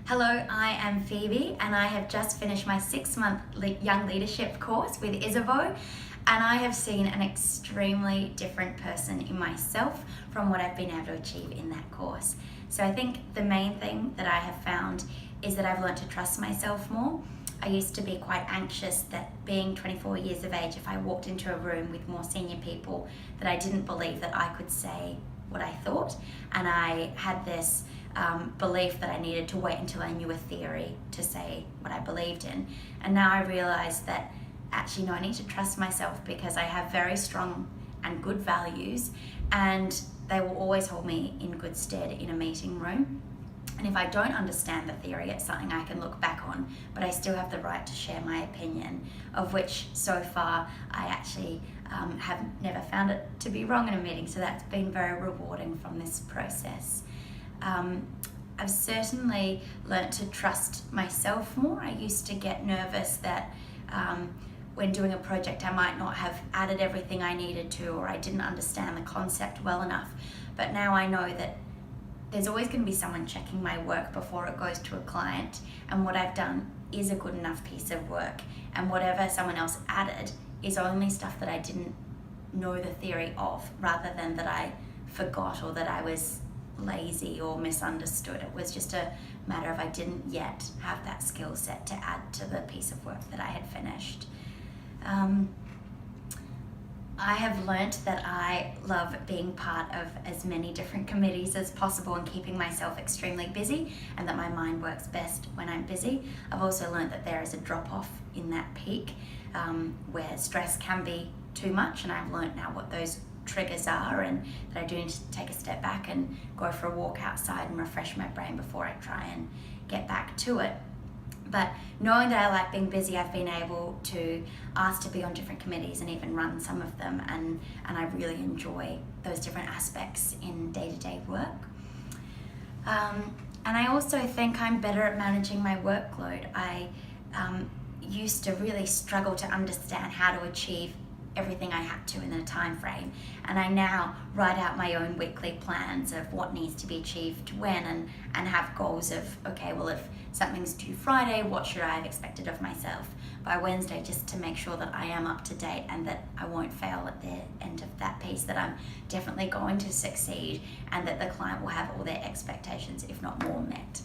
Hello, I am Phoebe and I have just finished my 6-month Young Leadership course with Isabeau, and I have seen an extremely different person in myself from what I've been able to achieve in that course. So I think the main thing that I have found is that I've learned to trust myself more. I used to be quite anxious that being 24 years of age, if I walked into a room with more senior people, that I didn't believe that I could say what I thought, and I had this belief that I needed to wait until I knew a theory to say what I believed in. And now I realize that actually no, I need to trust myself because I have very strong and good values, and they will always hold me in good stead in a meeting room. And if I don't understand the theory, it's something I can look back on, but I still have the right to share my opinion, of which so far I actually have never found it to be wrong in a meeting. So that's been very rewarding from this process. I've certainly learnt to trust myself more. I used to get nervous that when doing a project I might not have added everything I needed to, or I didn't understand the concept well enough. But now I know that there's always going to be someone checking my work before it goes to a client, and what I've done is a good enough piece of work, and whatever someone else added is only stuff that I didn't know the theory of, rather than that I forgot or that I was lazy or misunderstood. It was just a matter of I didn't yet have that skill set to add to the piece of work that I had finished. I have learnt that I love being part of as many different committees as possible and keeping myself extremely busy, and that my mind works best when I'm busy. I've also learnt that there is a drop-off in that peak where stress can be too much, and I've learnt now what those triggers are, and that I do need to take a step back and go for a walk outside and refresh my brain before I try and get back to it. But knowing that I like being busy, I've been able to ask to be on different committees and even run some of them, and I really enjoy those different aspects in day-to-day work. And I also think I'm better at managing my workload. I used to really struggle to understand how to achieve everything I had to in a time frame, and I now write out my own weekly plans of what needs to be achieved when, and have goals of, okay, well, if something's due Friday, what should I have expected of myself by Wednesday, just to make sure that I am up to date and that I won't fail at the end of that piece, that I'm definitely going to succeed, and that the client will have all their expectations, if not more, met.